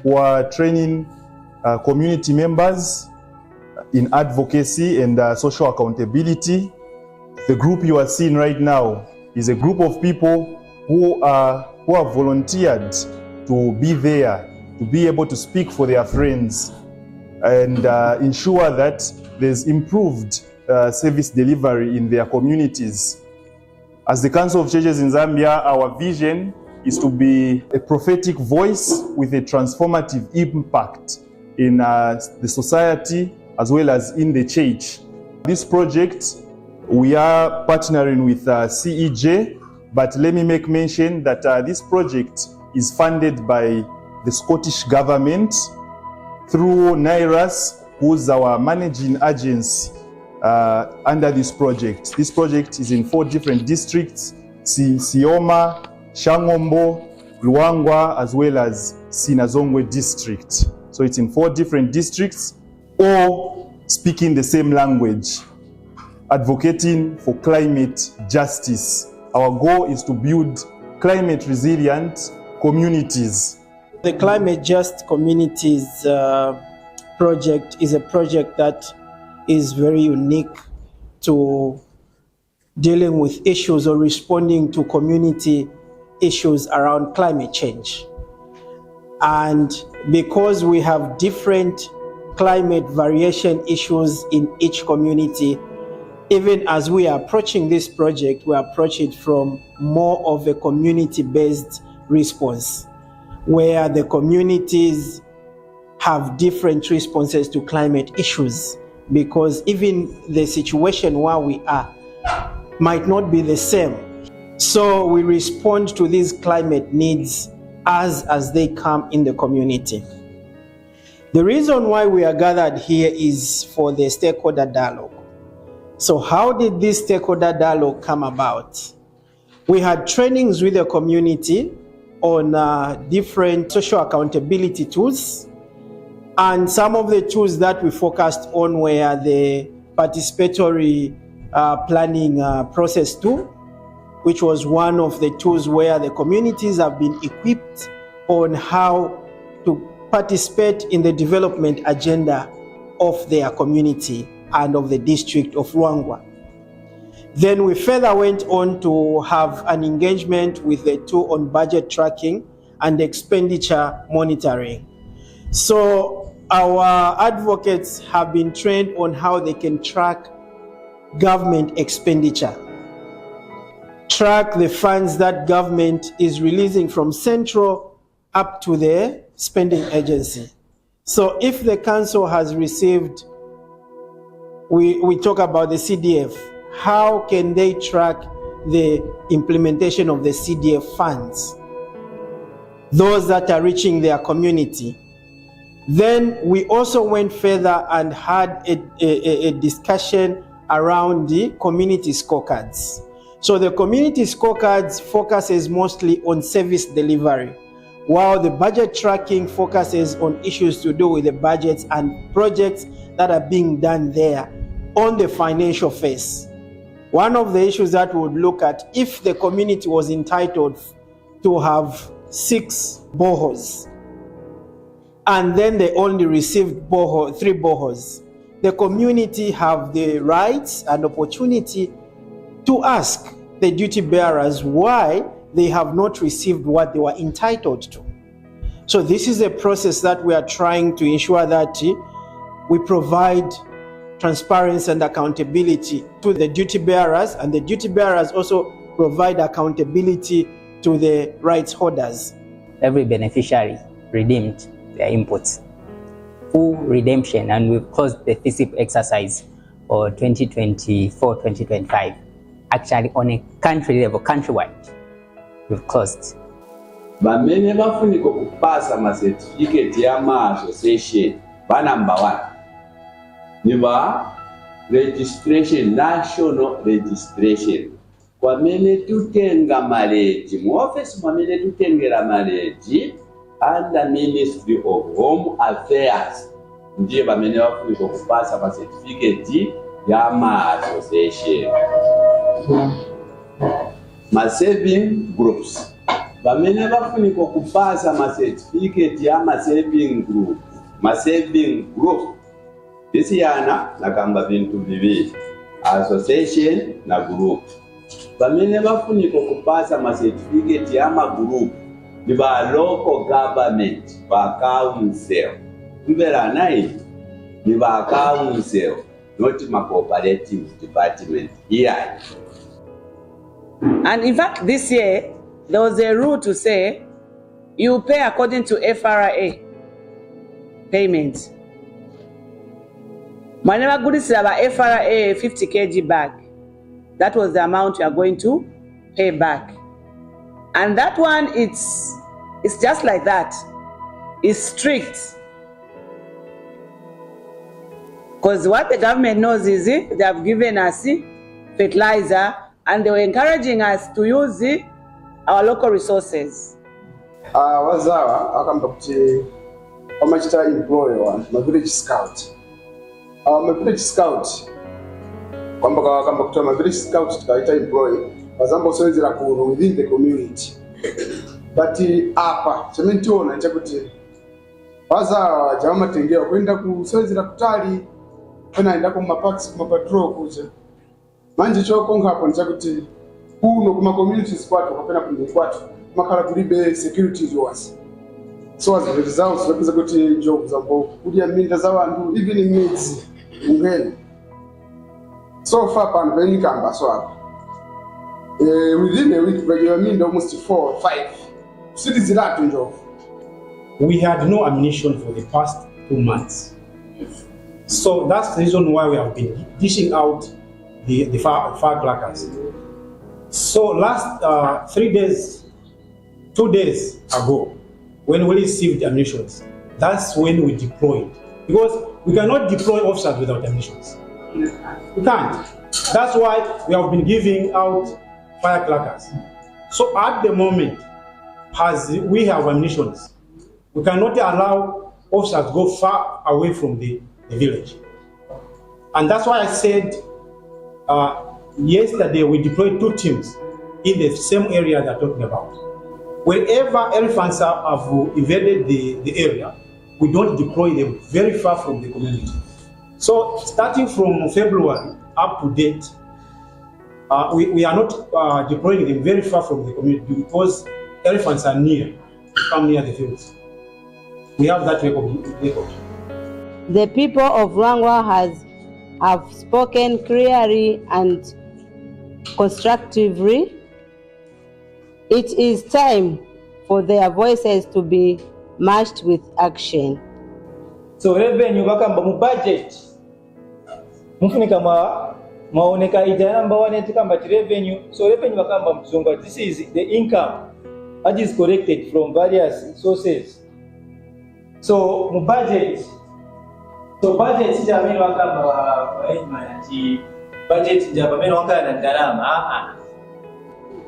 who are training community members in advocacy and social accountability. The group you are seeing right now is a group of people who have volunteered to be there, to be able to speak for their friends and ensure that there's improved service delivery in their communities. As the Council of Churches in Zambia, our vision is to be a prophetic voice with a transformative impact in the society as well as in the church. This project, we are partnering with CEJ, but let me make mention that this project is funded by the Scottish Government through NIRAS, who's our managing agency under this project. This project is in 4 different districts: Sioma, Shangombo, Luangwa, as well as Sinazongwe District. So it's in 4 different districts, all speaking the same language, advocating for climate justice. Our goal is to build climate resilient communities. The Climate Just Communities project is a project that is very unique to dealing with issues or responding to community issues around climate change. And because we have different climate variation issues in each community, even as we are approaching this project, we approach it from more of a community-based response, where the communities have different responses to climate issues, because even the situation where we are might not be the same. So we respond to these climate needs as they come in the community. The reason why we are gathered here is for the stakeholder dialogue. So how did this stakeholder dialogue come about? We had trainings with the community on different social accountability tools, and some of the tools that we focused on were the participatory planning process tool, which was one of the tools where the communities have been equipped on how to participate in the development agenda of their community and of the district of Luangwa. Then we further went on to have an engagement with the tool on budget tracking and expenditure monitoring. So our advocates have been trained on how they can track government expenditure, track the funds that government is releasing from central up to the spending agency. So if the council has received, we talk about the CDF, how can they track the implementation of the CDF funds, those that are reaching their community? Then we also went further and had a discussion around the community scorecards. So the community scorecards focuses mostly on service delivery, while the budget tracking focuses on issues to do with the budgets and projects that are being done there on the financial phase. One of the issues that we would look at, if the community was entitled to have 6 boreholes, and then they only received 3 boreholes, the community have the rights and opportunity to ask the duty bearers why they have not received what they were entitled to. So this is a process that we are trying to ensure that we provide transparency and accountability to the duty bearers, and the duty bearers also provide accountability to the rights holders. Every beneficiary redeemed their inputs. Full redemption, and we've closed the FISIP exercise for 2024-2025. Actually, on a country level, countrywide, we've closed. Bamene bafunika kupasa ma certificate ya ma association ba number 1 ni ba registration, national registration. Kwa mene tutenga maleji mu office, mwamene tutengera maleji under Ministry of Home Affairs, ndiye bamene bafunika kupasa ma certificate ya ma association. Ma saving groups bamene bafunika okupasa certificate ya saving group bisiyana nakamba bintu bibiri, association na group. Bamene bafunika okupasa certificate ya group ni ba local government, ba council. Mbera nai ni ba council, not ma cooperative department here. And in fact, this year, there was a rule to say you pay according to FRA payments. Whenever good is about FRA 50 kg bag, that was the amount you are going to pay back. And that one, it's just like that. It's strict. Because what the government knows is they have given us fertilizer and they were encouraging us to use our local resources. Wazawa akamba kuti amachita employ one ma village scout. Ma village scout kwamba akamba kuti ma village scout tikaita employ wazamba usowezera kuno within the community. But apa chementiona chakuti wazawa jama tengea kwenda kusowezera kutali kana enda ku maparks ku patrol kuja. Manje chokonga hapo nchakuti kuno kuma communities kwatu kapena kumbi kwatu makala kulibe securities was. So as a result zinakuza kuti job zambo kudia minda za wandu evening needs ungeni. So far pan beni kamba so hapa. Within a week regular minda almost 4 or 5 cities zilatu njovu. We had no ammunition for the past 2 months. So that's the reason why we have been dishing out the firecrackers. So last 2 days ago, when we received ammunition, that's when we deployed. Because we cannot deploy officers without ammunition. We can't. That's why we have been giving out firecrackers. So at the moment, as we have ammunition, we cannot allow officers to go far away from the village. And that's why I said yesterday we deployed 2 teams in the same area they're talking about. Wherever elephants have invaded the area, we don't deploy them very far from the community. So starting from February up to date, we are not deploying them very far from the community because elephants are come near the fields. We have that record. The people of Luangwa have spoken clearly and constructively. It is time for their voices to be matched with action. So revenue bakamba mu budget mufunika maoneka ija number 1 etikamba revenue. So revenue bakamba mzunga, this is the income that is collected from various sources. So mu budget, so budget sija mimi wakamba manage budget njaba mimi wakana ndarama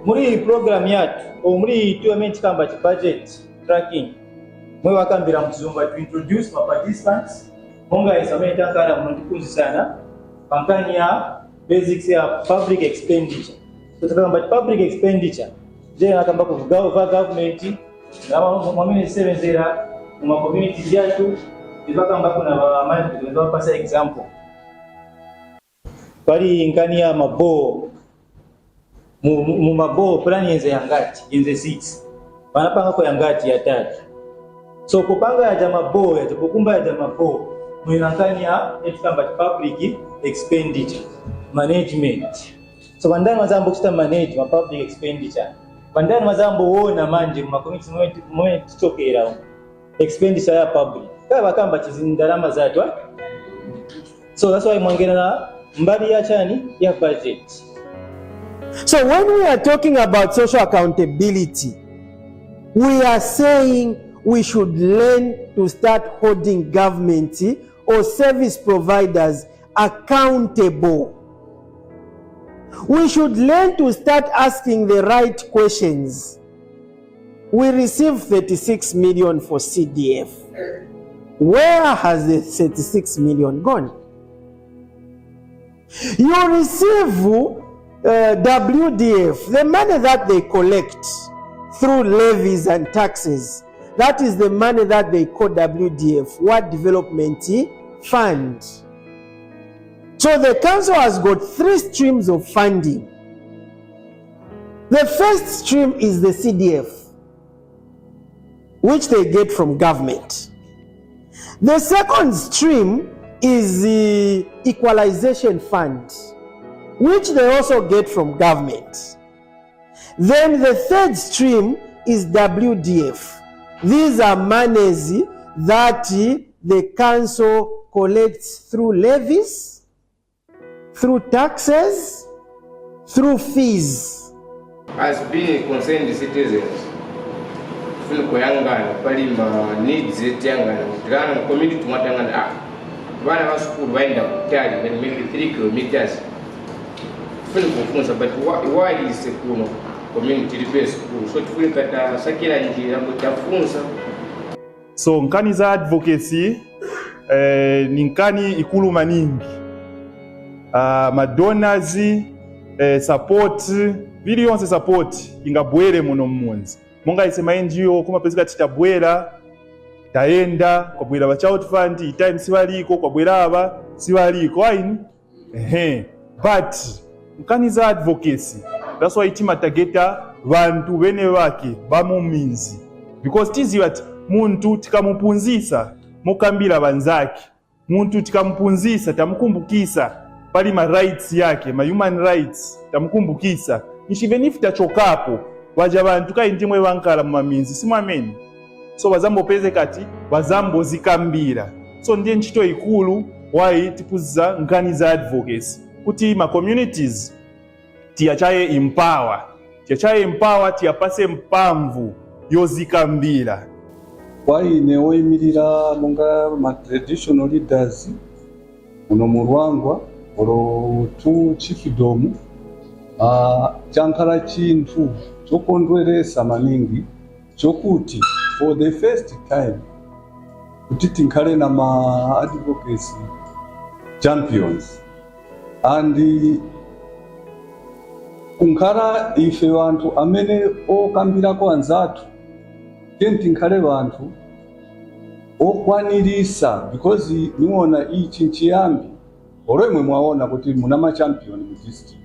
muri program yatu o muri tournament kamba budget tracking mwe wakambira mzungu to introduce my participants monga isameta kana mndikunzi sana kampani ya basics ya public expenditure. So tukamba public expenditure je nakamba ku government na mwamini 70 mu community yatu ibakamba kuna amani ndio pasa example bali ngani ya mabo mu mabo plan yenze yangati yenze 6 banapanga ko yangati ya 3. So kupanga ya mabo ya kukumba ya mabo mwinankani ya etikamba public expenditure management. So bandani mazambo kita manage ma public expenditure bandani mazambo wona manje mu community moment tokera expenditure ya public kaba kamba chizindarama zatwa. So that's why mwangena na mbali ya chani ya budget. So when we are talking about social accountability, we are saying we should learn to start holding government or service providers accountable. We should learn to start asking the right questions. We received 36 million for CDF. Where has the 36 million gone? You receive WDF, the money that they collect through levies and taxes. That is the money that they call WDF, Ward Development Fund. So the council has got 3 streams of funding. The first stream is the CDF, which they get from government. The second stream is the Equalization Fund, which they also get from government. Then the third stream is WDF. These are monies that the council collects through levies, through taxes, through fees. As being concerned citizens, kuyangana palima needs yangana kugana community mwatangana bana ba school waenda kutali maybe 3 kilometers kufunza, but why is kuno community based school so tulikata sakira njira kutafunza. So nkani za advocacy ni nkani ikulu maningi, madonors, support, biliyonse support ingabwere muno mmunzi. Monga isema NGO kuma pezika titabwera taenda kwa bwera ba child fund time siwaliko kwa bwera aba siwaliko aini but nkani za advocacy, that's why itima tageta bantu bene bake bamuminzi, because tizi wati muntu tikamupunzisa mukambira banzaki, muntu tikamupunzisa tamukumbukisa pali ma rights yake, ma human rights tamukumbukisa nishiveni fitachokapo waja bantu kai ndimwe bankala mu maminzi simwameni. So bazambo peze kati bazambo zikambira. So ndiye nchito ikulu wai tipuza nkani za advocacy kuti ma communities tiyachaye empower tiyapase mpamvu yozikambira. Wai neoyimirira monga ma traditional leaders uno mu Luangwa oro tu chifidomu chankala chintu chokondweresa maningi chokuti for the first time kuti tinkale na ma advocacy champions and unkara ife vantu amene okambirako anzatu tinkale vantu okwanirisa, because niwona ichi nchiyambi olwemwe mwaona kuti muna ma champion mu district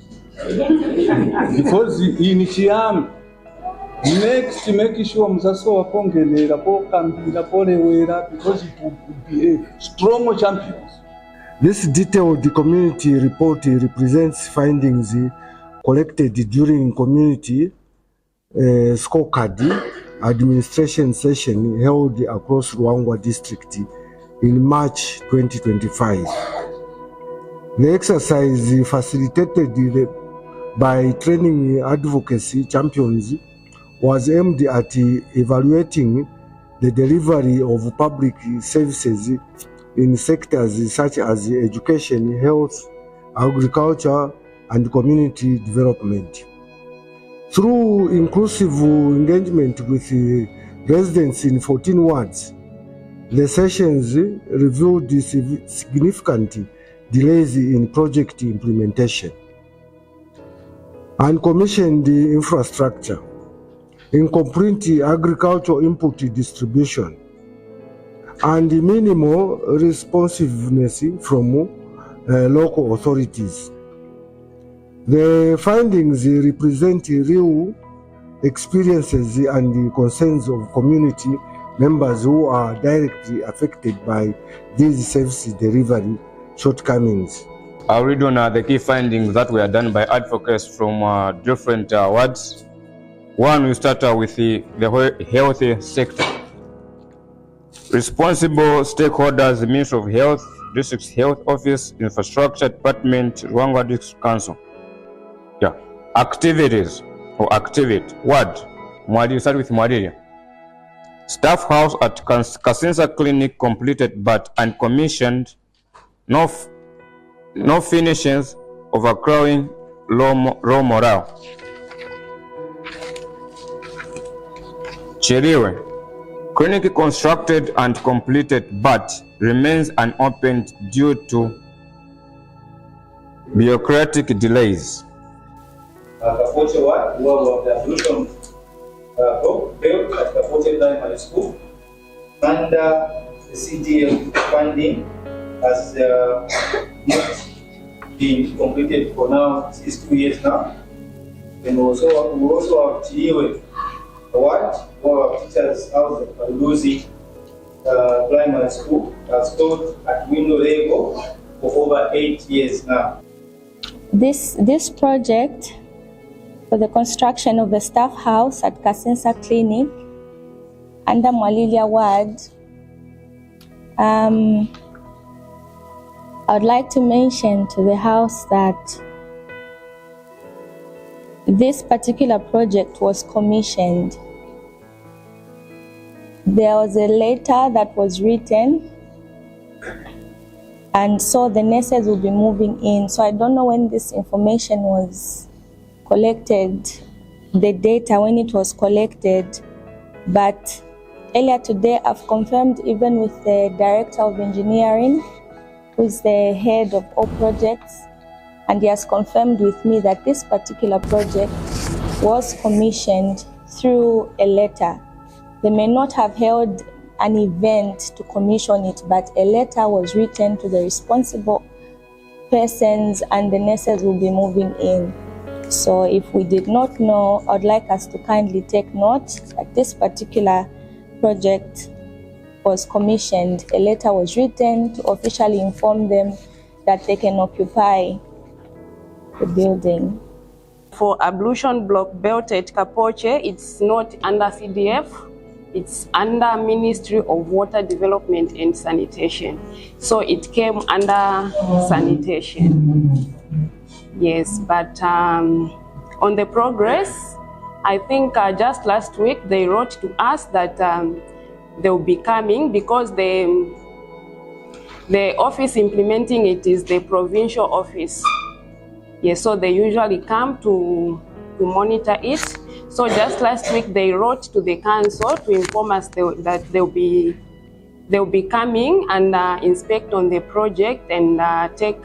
because ini chiyambi next make sure musaso wakongelera pokambira polewera, because it will be a strong champions. This detailed community report represents findings collected during community scorecard administration session held across Luangwa District in March 2025. The exercise facilitated by Training Advocacy Champions was aimed at evaluating the delivery of public services in sectors such as education, health, agriculture, and community development. Through inclusive engagement with residents in 14 wards, the sessions revealed significant delays in project implementation, uncommissioned infrastructure, incomplete agricultural input distribution, and minimal responsiveness from local authorities. The findings represent real experiences and concerns of community members who are directly affected by these service delivery shortcomings. I'll read on the key findings that were done by advocates from different wards. One, we start with the health sector. Responsible stakeholders, the Ministry of Health, District Health Office, Infrastructure Department, Luangwa District Council. Yeah. Activities or activate. Ward. We start with Mwadiri. Staff house at Kasinsa Clinic completed but uncommissioned. No finishes, overcrowding, low morale. Chiriwe. Clinic constructed and completed but remains unopened due to bureaucratic delays. built at Kapote Primary School under the CDF funding has not been completed for now. It's 2 years now. And we also have TIWE award for our teachers house at Paluzi Primary School that's built at window level for over 8 years now. This project for the construction of the staff house at Kasensa Clinic under Mwalilia Ward, I would like to mention to the House that this particular project was commissioned. There was a letter that was written, and so the nurses will be moving in. So I don't know when this information was collected, the data when it was collected, but earlier today I've confirmed even with the Director of Engineering, who is the head of all projects, and he has confirmed with me that this particular project was commissioned through a letter. They may not have held an event to commission it, but a letter was written to the responsible persons and the nurses will be moving in. So if we did not know, I'd like us to kindly take note that this particular project was commissioned. A letter was written to officially inform them that they can occupy the building. For ablution block built at Kapoche, it's not under CDF, it's under Ministry of Water Development and Sanitation. So it came under sanitation. Yes, but on the progress, I think just last week they wrote to us that they will be coming because the office implementing it is the provincial office. Yes, so they usually come to monitor it. So just last week they wrote to the council to inform us that they'll be coming and inspect on the project and take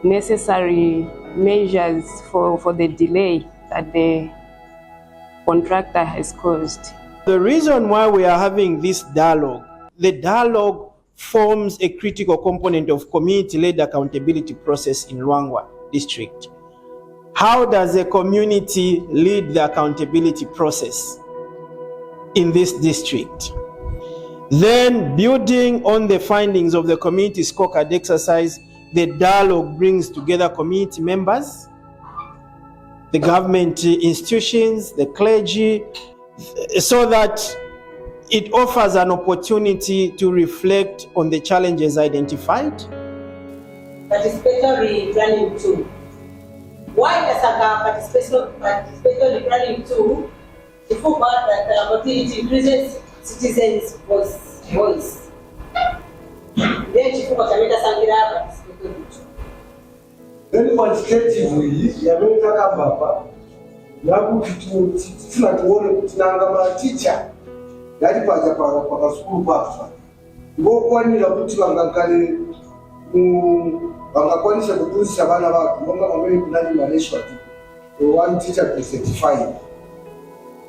necessary measures for the delay that the contractor has caused. The reason why we are having this dialogue, the dialogue forms a critical component of community-led accountability process in Luangwa District. How does a community lead the accountability process in this district? Then, building on the findings of the community scorecard exercise, the dialogue brings together community members, the government institutions, the clergy, so that it offers an opportunity to reflect on the challenges identified. Participatory planning tool. Why does participatory planning tool? The full part that it increases citizens' voice. Then quantitatively, yametaka baba yakuti tuone kuti nanga maticha yali paja pa school pafa ngokwanira kuti vangakale vangakwanisa kudzidzisa vana vako vonga vamene kunali management one teacher per 35.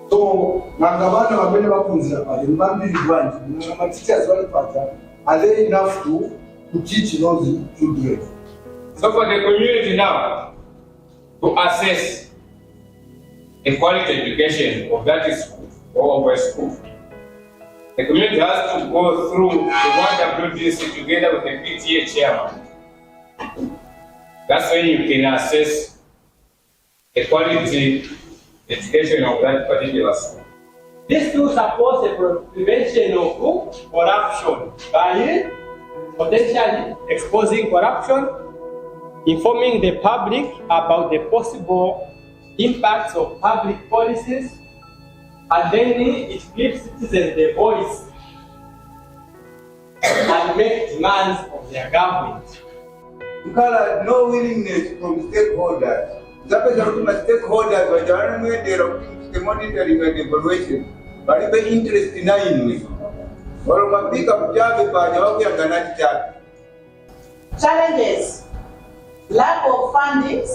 So nanga vana vamene vakunzira paja ni vambiri bwanji nanga mateachers vali paja are they enough to teach those children? So for the community now to assess the quality education of that school or of a school, the community has to go through the WDC together with the PTA chairman. That's when you can assess the quality education of that particular school. This tool supports the prevention of corruption by potentially exposing corruption, informing the public about the possible impacts of public policies, and then it gives citizens the voice and make demands of their government. Because no willingness from stakeholders. Stakeholders were the monitoring and evaluation, but if the interest in challenges, lack of funding,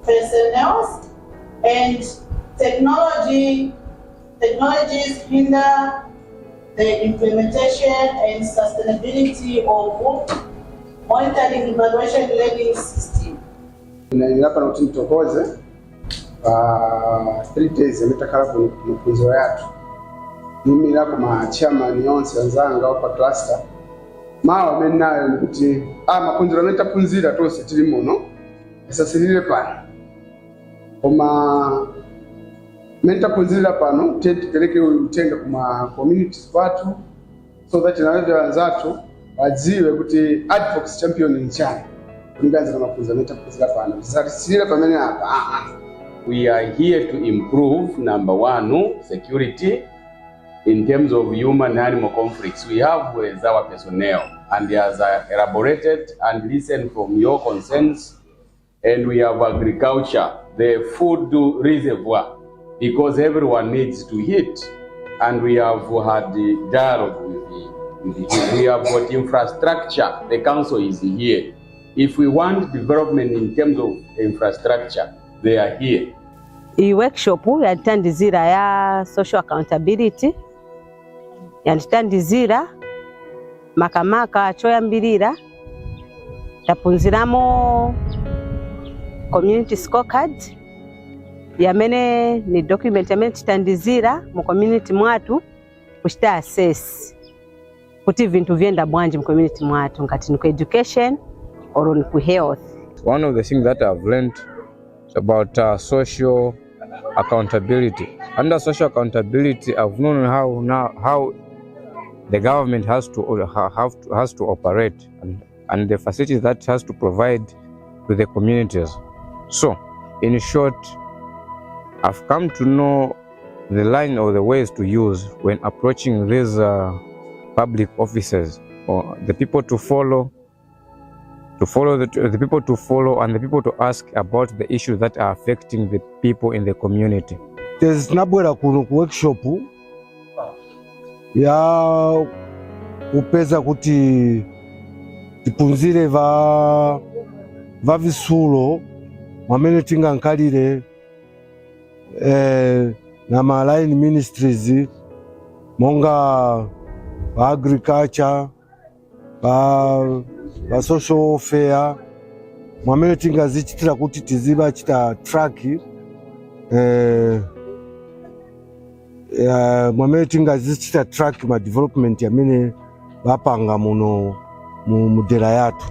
personnel, and technology technologies hinder the implementation and sustainability of monitoring evaluation learning system. Hapa na mtokoze 3 days ametakala kwa mafunzo yetu. Mimi nako ma chairman yonse wenzanga hapa cluster. Mawa menayo nikuti mafunzo ametapunzira tose tili muno. Sasa lile pana. Koma mentapunzira pano tupeleke utenda kuma communities watu so that nawe wanzatu wajiwe kuti Advocacy Champion ni chani. Kunganza na mafunzo mentapunzira pano. Sasa silile pamene hapa. We are here to improve, number one, security in terms of human animal conflicts. We have with our personnel and as elaborated and listened from your concerns, and we have agriculture, the food reservoir, because everyone needs to eat, and we have had the dialogue with the we have got infrastructure, the council is here. If we want development in terms of infrastructure, they are here. Hii workshop yatandizira ya social accountability yatandizira makamaka choyambirira tapunziramo community scorecard yamene ni document yamene titandizira mu community mwatu kuchita assess kuti vintu vyenda bwanji mu community mwatu ngati ni ku education or ni ku health. One of the things that I've learned is about social accountability. Under social accountability, I've known how the government has to operate and the facilities that has to provide to the communities. So, in short, I've come to know the line or the ways to use when approaching these public offices, or the people to follow, the people to follow, and the people to ask about the issues that are affecting the people in the community. There's nabwera kuno ku workshop ya kupeza kuti tipunzire va visulo mwamene tingankalire na ma line ministries monga ba agriculture ba social welfare mwamene tingazichitira kuti tiziba chita track mwamene tingazichita track ma development yamene bapanga muno mu dera yatu.